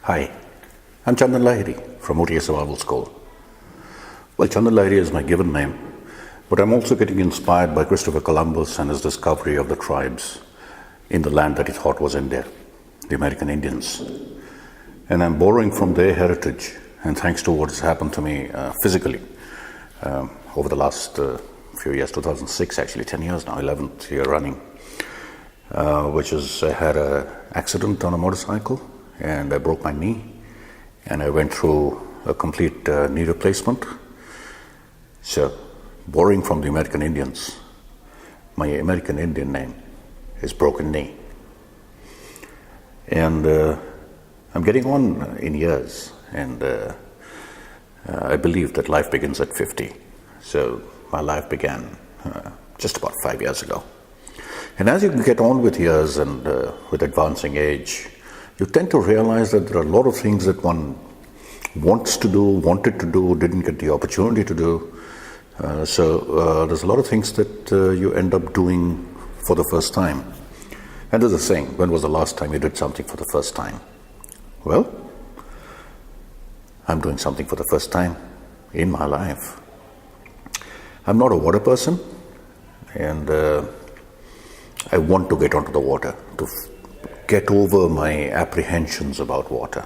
Hi, I'm Chandan Lahiri from OTA Survival School. Well, Chandan Lahiri is my given name, but I'm also getting inspired by Christopher Columbus and his discovery of the tribes in the land that he thought was India, the American Indians. And I'm borrowing from their heritage, and thanks to what has happened to me physically over the last few years, 2006 actually, 10 years now, 11th year running, which is I had an accident on a motorcycle and I broke my knee and I went through a complete knee replacement. So, borrowing from the American Indians, my American Indian name is Broken Knee. And I'm getting on in years, and I believe that life begins at 50. So my life began just about 5 years ago. And as you get on with years and with advancing age, you tend to realize that there are a lot of things that one wants to do, wanted to do, didn't get the opportunity to do. So there's a lot of things that you end up doing for the first time. And there's a saying, when was the last time you did something for the first time? Well, I'm doing something for the first time in my life. I'm not a water person, and I want to get onto the water, to get over my apprehensions about water.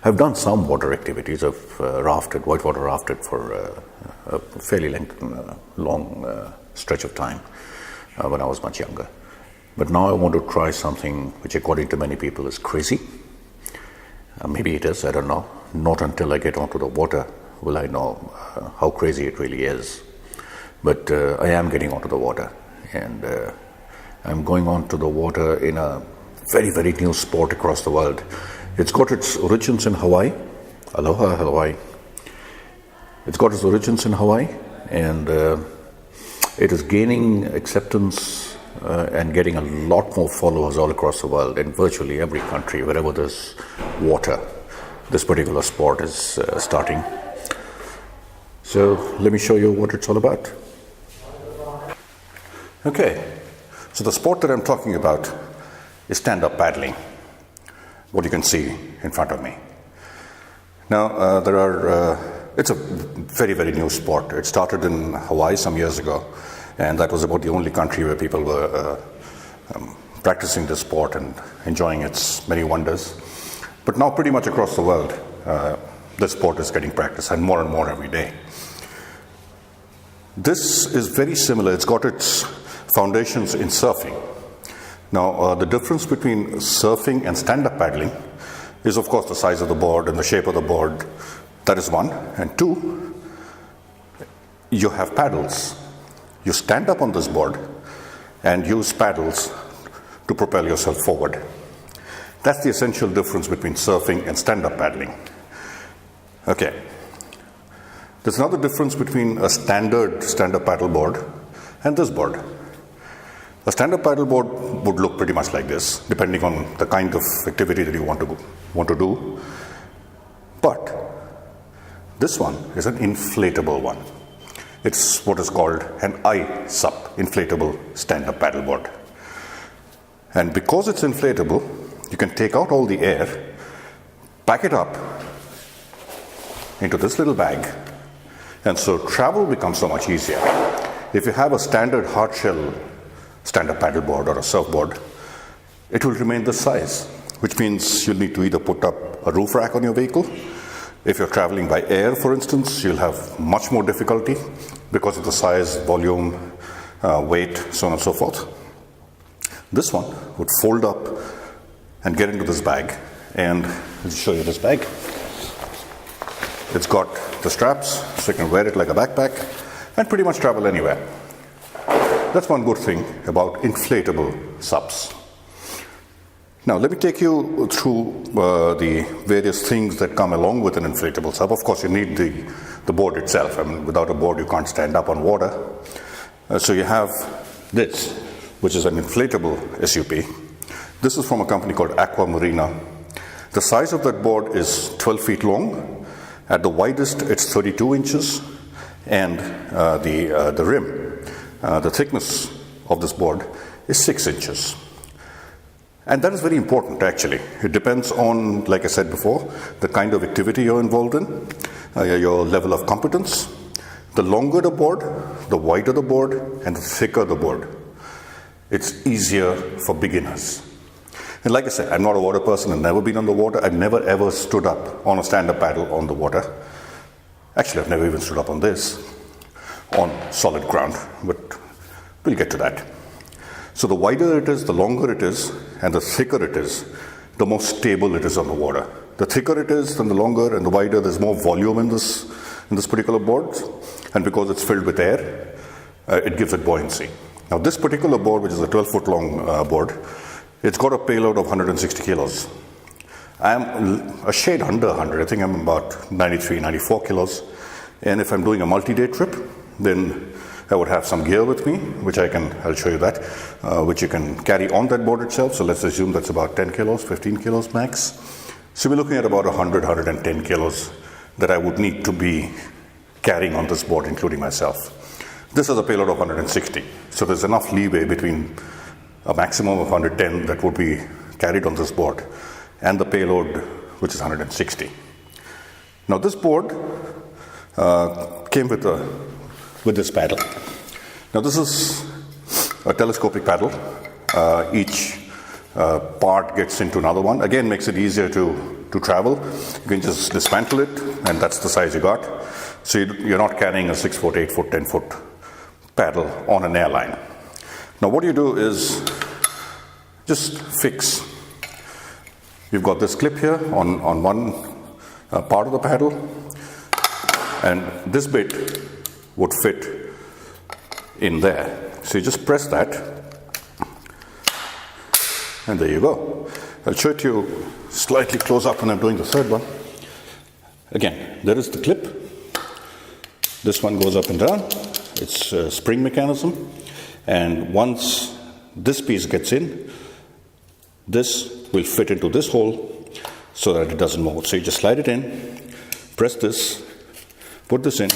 I've done some water activities. I've whitewater rafted for a fairly long stretch of time when I was much younger. But now I want to try something which according to many people is crazy. Maybe it is, I don't know. Not until I get onto the water will I know how crazy it really is. But I am getting onto the water, and I'm going onto the water in a very, very new sport across the world. It's got its origins in Hawaii. Aloha, Hawaii. It's got its origins in Hawaii, and it is gaining acceptance and getting a lot more followers all across the world, in virtually every country, wherever there's water. This particular sport is starting. So let me show you what it's all about. Okay, so the sport that I'm talking about is stand-up paddling, what you can see in front of me. Now, it's a very, very new sport. It started in Hawaii some years ago, and that was about the only country where people were practicing this sport and enjoying its many wonders. But now pretty much across the world, this sport is getting practiced, and more every day. This is very similar. It's got its foundations in surfing. Now, the difference between surfing and stand-up paddling is, of course, the size of the board and the shape of the board. That is one. And two, you have paddles. You stand up on this board and use paddles to propel yourself forward. That's the essential difference between surfing and stand-up paddling. Okay. There's another difference between a standard stand-up paddle board and this board. A stand-up paddle board would look pretty much like this, depending on the kind of activity that you want to do. But this one is an inflatable one. It's what is called an SUP, inflatable stand-up paddle board. And because it's inflatable, you can take out all the air, pack it up into this little bag, and so travel becomes so much easier. If you have a standard hard shell stand-up paddle board or a surfboard, it will remain this size, which means you'll need to either put up a roof rack on your vehicle. If you're traveling by air, for instance, you'll have much more difficulty because of the size, volume, weight, so on and so forth. This one would fold up and get into this bag, and I'll show you this bag. It's got the straps, so you can wear it like a backpack and pretty much travel anywhere. That's one good thing about inflatable SUPs. Now, let me take you through the various things that come along with an inflatable SUP. Of course, you need the board itself. I mean, without a board, you can't stand up on water. So you have this, which is an inflatable SUP. This is from a company called Aqua Marina. The size of that board is 12 feet long. At the widest, it's 32 inches. And the rim, the thickness of this board is 6 inches. And that is very important, actually. It depends on, like I said before, the kind of activity you're involved in, your level of competence. The longer the board, the wider the board, and the thicker the board. It's easier for beginners. And like I said, I'm not a water person. I've never been on the water. I've never ever stood up on a stand-up paddle on the water. Actually, I've never even stood up on this, on solid ground, but we'll get to that. So the wider it is, the longer it is, and the thicker it is, the more stable it is on the water. The thicker it is, then the longer and the wider, there's more volume in this particular board. And because it's filled with air, it gives it buoyancy. Now this particular board, which is a 12-foot long board, it's got a payload of 160 kilos. I'm a shade under 100. I think I'm about 93, 94 kilos. And if I'm doing a multi-day trip, then I would have some gear with me, which I'll show you that, which you can carry on that board itself. So let's assume that's about 10 kilos, 15 kilos max. So we're looking at about 100, 110 kilos that I would need to be carrying on this board, including myself. This is a payload of 160. So there's enough leeway between a maximum of 110 that would be carried on this board and the payload, which is 160. Now this board came with this paddle. Now this is a telescopic paddle. Each part gets into another one. Again, makes it easier to travel. You can just dismantle it, and that's the size you got. So you're not carrying a 6-foot, 8-foot, 10-foot paddle on an airline. Now what you do is just fix. You've got this clip here on one part of the paddle, and this bit would fit in there. So you just press that, and there you go. I'll show it to you slightly close up when I'm doing the third one. Again, there is the clip. This one goes up and down. It's a spring mechanism, and once this piece gets in, this will fit into this hole so that it doesn't move. So you just slide it in, press this, put this in,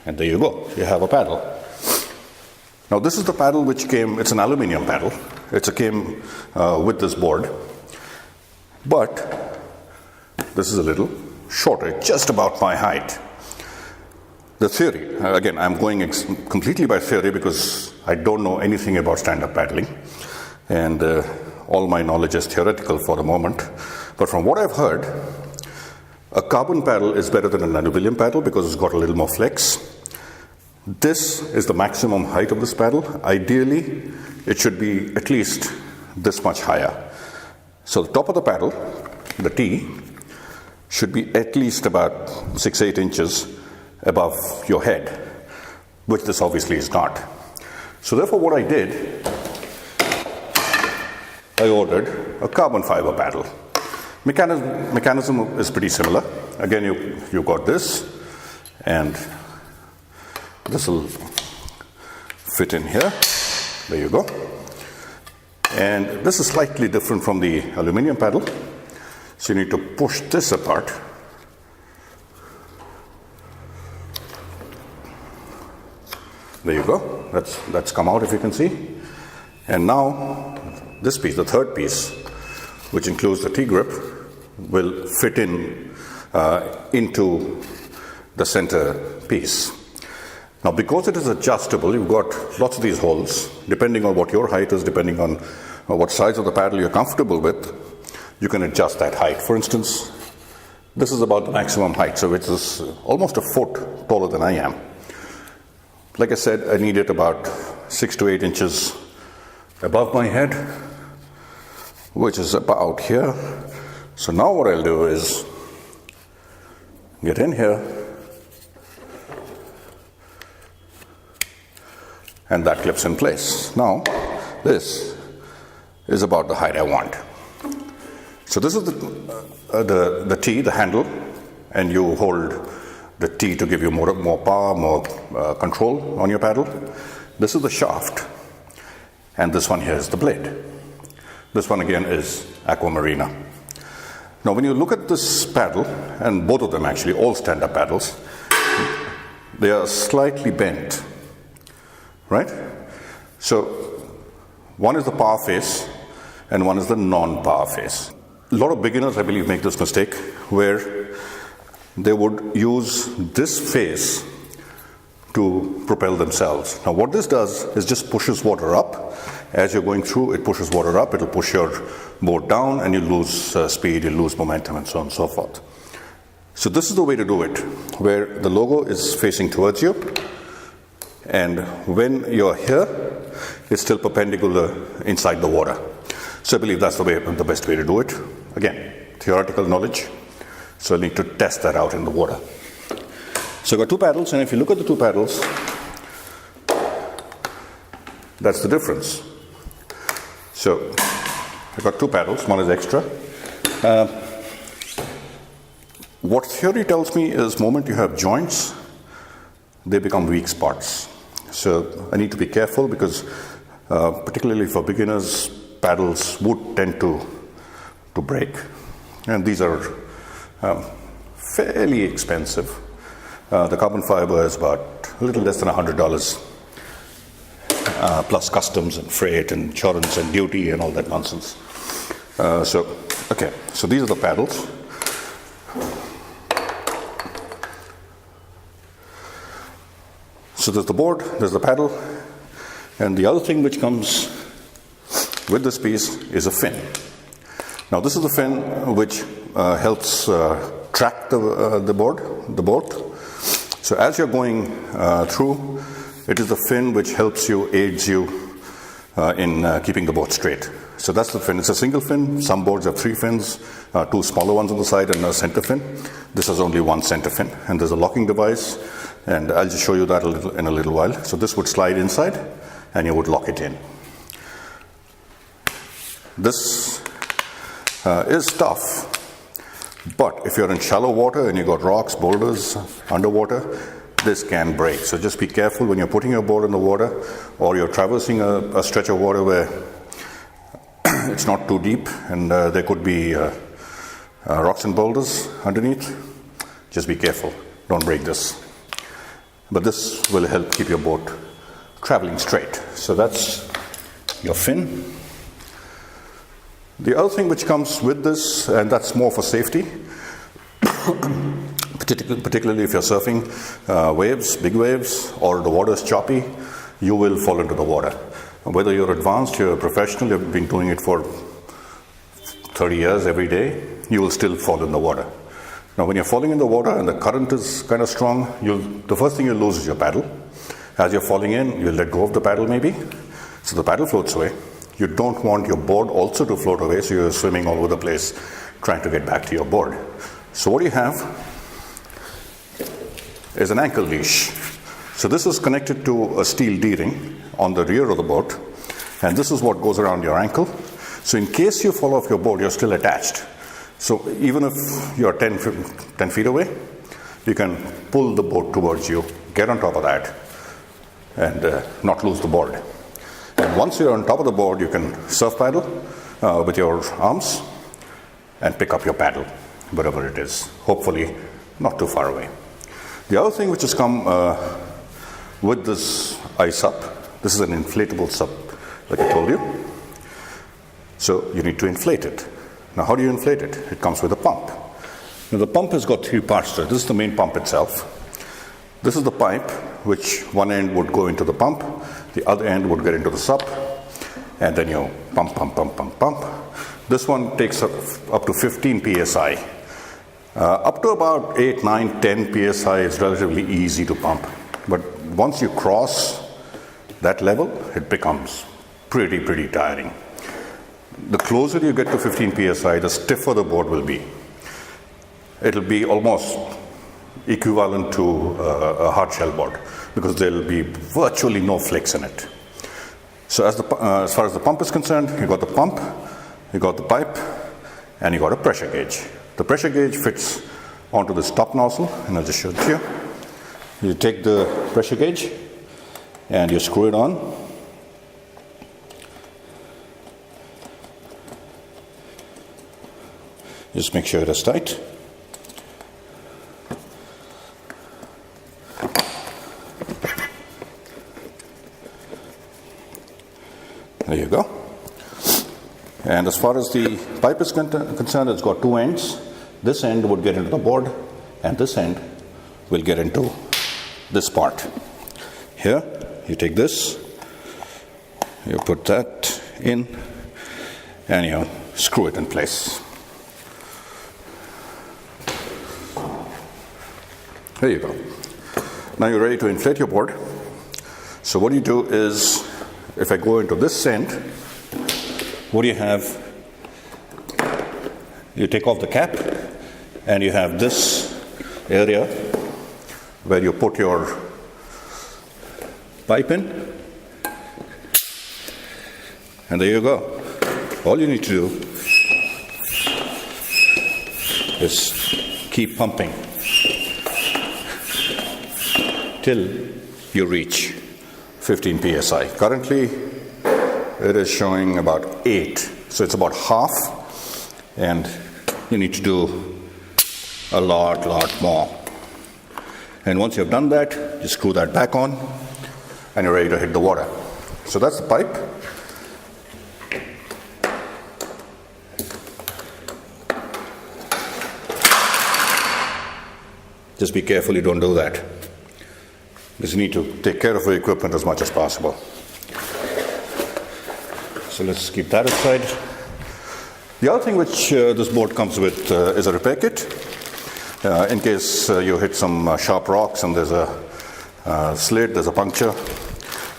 and there you go. You have a paddle. Now this is the paddle which came, it's an aluminum paddle. It came with this board, but this is a little shorter, just about my height. The theory, again, I'm going completely by theory because I don't know anything about stand-up paddling, and all my knowledge is theoretical for the moment. But from what I've heard, a carbon paddle is better than an aluminum paddle because it's got a little more flex. This is the maximum height of this paddle. Ideally, it should be at least this much higher. So the top of the paddle, the T, should be at least about 6-8 inches above your head, which this obviously is not. So therefore what I did, I ordered a carbon fiber paddle. Mechanism is pretty similar. Again, you've got this, and this will fit in here. There you go. And this is slightly different from the aluminum paddle. So you need to push this apart. There you go. That's come out, if you can see. And now this piece, the third piece, which includes the T-grip, will fit in into the center piece. Now because it is adjustable, you've got lots of these holes. Depending on what your height is, depending on what size of the paddle you're comfortable with, you can adjust that height. For instance, this is about the maximum height, so it is almost a foot taller than I am. Like I said, I need it about 6 to 8 inches above my head, which is about here. So now what I'll do is get in here, and that clips in place. Now, this is about the height I want. So this is the T, the handle, and you hold the T to give you more power, more control on your paddle. This is the shaft, and this one here is the blade. This one again is Aqua Marina. Now when you look at this paddle, and both of them actually, all stand-up paddles, they are slightly bent, right? So one is the power face, and one is the non-power phase. A lot of beginners, I believe, make this mistake where they would use this phase to propel themselves. Now what this does is just pushes water up. As you're going through, it pushes water up, it'll push your board down, and you lose speed, you lose momentum, and so on and so forth. So this is the way to do it, where the logo is facing towards you, and when you're here, it's still perpendicular inside the water. So I believe that's the best way to do it. Again, theoretical knowledge, so I need to test that out in the water. So I've got two paddles, and if you look at the two paddles, that's the difference. So I've got two paddles, one is extra. What theory tells me is the moment you have joints, they become weak spots. So I need to be careful because particularly for beginners, paddles would tend to break. And these are fairly expensive. The carbon fiber is about a little less than $100, plus customs and freight and insurance and duty and all that nonsense. So these are the paddles. So there's the board, there's the paddle, and the other thing which comes with this piece is a fin. Now this is the fin which helps track the boat. So as you're going through, it is the fin which helps you, aids you in keeping the boat straight. So that's the fin. It's a single fin. Some boards have three fins, two smaller ones on the side and a center fin. This has only one center fin, and there's a locking device, and I'll just show you that in a little while. So this would slide inside, and you would lock it in. This is tough. But if you're in shallow water and you've got rocks, boulders, underwater, this can break. So just be careful when you're putting your board in the water or you're traversing a stretch of water where it's not too deep and there could be rocks and boulders underneath. Just be careful. Don't break this. But this will help keep your boat traveling straight. So that's your fin. The other thing which comes with this, and that's more for safety, particularly if you're surfing waves, big waves, or the water is choppy, you will fall into the water. Whether you're advanced, you're a professional, you've been doing it for 30 years every day, you will still fall in the water. Now when you're falling in the water and the current is kind of strong, the first thing you'll lose is your paddle. As you're falling in, you'll let go of the paddle maybe, so the paddle floats away. You don't want your board also to float away, so you're swimming all over the place trying to get back to your board. So what you have is an ankle leash. So this is connected to a steel D-ring on the rear of the boat, and this is what goes around your ankle. So in case you fall off your board, you're still attached. So even if you're 10 feet away, you can pull the boat towards you, get on top of that, and not lose the board. And once you're on top of the board, you can surf paddle with your arms and pick up your paddle, wherever it is, hopefully not too far away. The other thing which has come with this SUP, this is an inflatable SUP, like I told you. So you need to inflate it. Now how do you inflate it? It comes with a pump. Now the pump has got three parts to it. This is the main pump itself. This is the pipe, which one end would go into the pump, the other end would get into the SUP, and then you pump, pump, pump, pump, pump. This one takes up to 15 psi. Up to about 8, 9, 10 psi is relatively easy to pump. But once you cross that level, it becomes pretty tiring. The closer you get to 15 psi, the stiffer the board will be. It'll be almost equivalent to a hard shell board because there will be virtually no flex in it. So as far as the pump is concerned, you got the pump, you got the pipe, and you got a pressure gauge. The pressure gauge fits onto this top nozzle, and I'll just show it to you. You take the pressure gauge and you screw it on. Just make sure it is tight. There you go. And as far as the pipe is concerned, it's got two ends. This end would get into the board, and this end will get into this part. Here, you take this, you put that in, and you screw it in place. There you go. Now you're ready to inflate your board. So what you do is, if I go into this end, what do you have? You take off the cap, and you have this area where you put your pipe in, and there you go. All you need to do is keep pumping till you reach 15 psi. Currently, it is showing about 8, so it's about half, and you need to do a lot more. And once you've done that, you screw that back on, and you're ready to hit the water. So that's the pipe. Just be careful you don't do that, because you need to take care of your equipment as much as possible. So let's keep that aside. The other thing which this board comes with is a repair kit. In case you hit some sharp rocks and there's a slit, there's a puncture,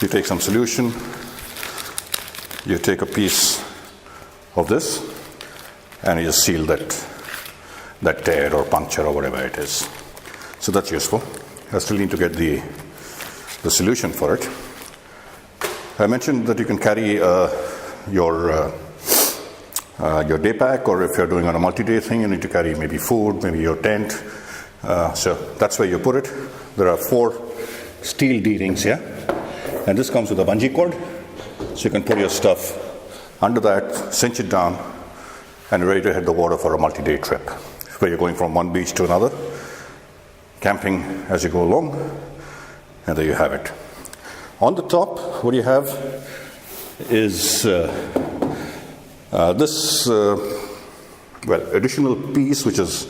you take some solution, you take a piece of this, and you just seal that tear or puncture or whatever it is. So that's useful. I still need to get the solution for it. I mentioned that you can carry your day pack, or if you're doing on a multi-day thing, you need to carry maybe food, maybe your tent. So that's where you put it. There are 4 steel D-rings here, and this comes with a bungee cord, so you can put your stuff under that, cinch it down, and you're ready to hit the water for a multi-day trip, where you're going from one beach to another, camping as you go along, and there you have it. On the top, what you have is this additional piece, which is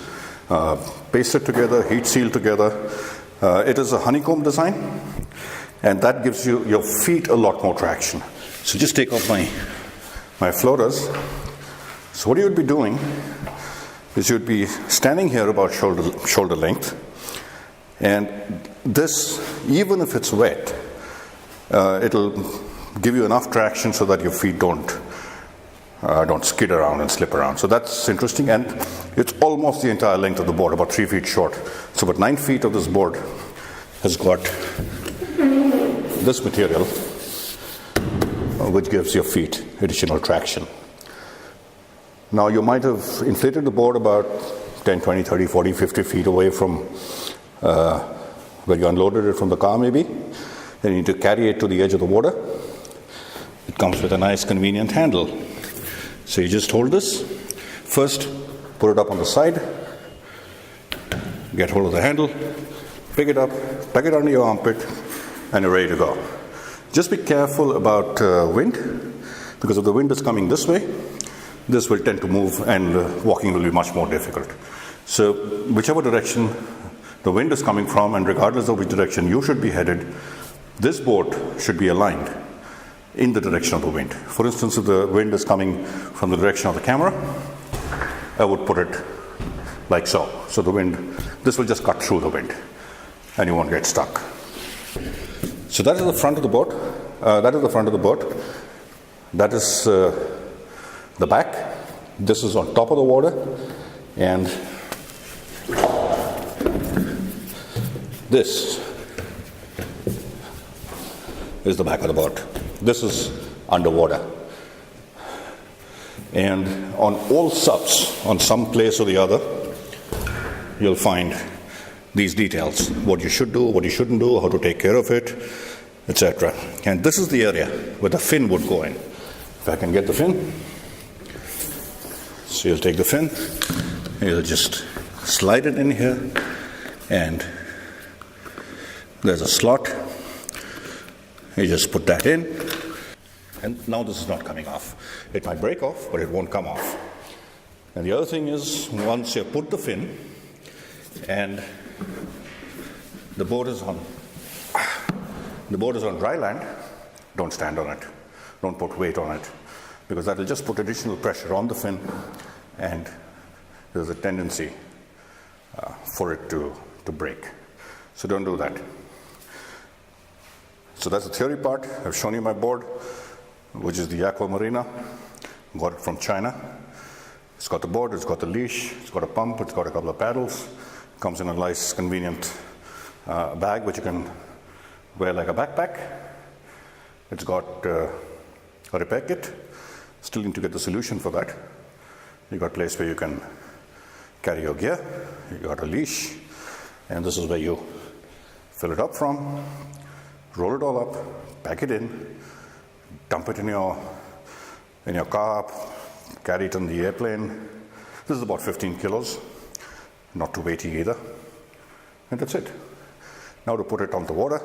pasted together, heat sealed together. It is a honeycomb design, and that gives your feet a lot more traction. So just take off my floaters. So what you would be doing is you'd be standing here about shoulder length, and this, even if it's wet, it'll give you enough traction so that your feet don't skid around and slip around. So that's interesting, and it's almost the entire length of the board, about 3 feet short. So about 9 feet of this board has got this material, which gives your feet additional traction. Now you might have inflated the board about 10, 20, 30, 40, 50 feet away from where you unloaded it from the car maybe. Then you need to carry it to the edge of the water. It comes with a nice convenient handle. So you just hold this. First, put it up on the side, get hold of the handle, pick it up, tuck it under your armpit, and you're ready to go. Just be careful about wind, because if the wind is coming this way, this will tend to move, and walking will be much more difficult. So whichever direction the wind is coming from, and regardless of which direction you should be headed, this board should be aligned in the direction of the wind. For instance, if the wind is coming from the direction of the camera, I would put it like so. So the wind, this will just cut through the wind, and you won't get stuck. So that is the front of the boat. That is the front of the boat. That is the back. This is on top of the water, and this is the back of the boat. This is underwater. And on all SUPs, on some place or the other, you'll find these details. What you should do, what you shouldn't do, how to take care of it, etc. And this is the area where the fin would go in. If I can get the fin. So you'll take the fin, and you'll just slide it in here, and there's a slot. You just put that in, And now this is not coming off. It might break off, but it won't come off. And the other thing is, once you put the fin and the board is on dry land, don't stand on it. Don't put weight on it, because that will just put additional pressure on the fin, and there's a tendency for it to break. So don't do that. So that's the theory part. I've shown you my board, which is the Aqua Marina. Got it from China. It's got the board, it's got the leash, it's got a pump, it's got a couple of paddles. Comes in a nice, convenient bag, which you can wear like a backpack. It's got a repair kit. Still need to get the solution for that. You got a place where you can carry your gear. You got a leash, and this is where you fill it up from. Roll it all up, pack it in, dump it in your car, carry it on the airplane. This is about 15 kilos, not too weighty either. And that's it. Now to put it on the water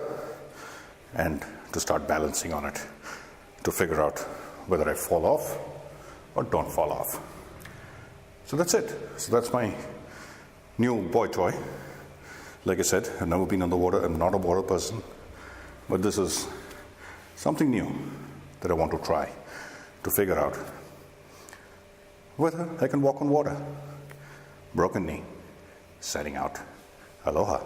and to start balancing on it to figure out whether I fall off or don't fall off. So that's it. So that's my new boy toy. Like I said, I've never been on the water. I'm not a water person. But this is something new that I want to try to figure out whether I can walk on water. Broken knee, setting out. Aloha.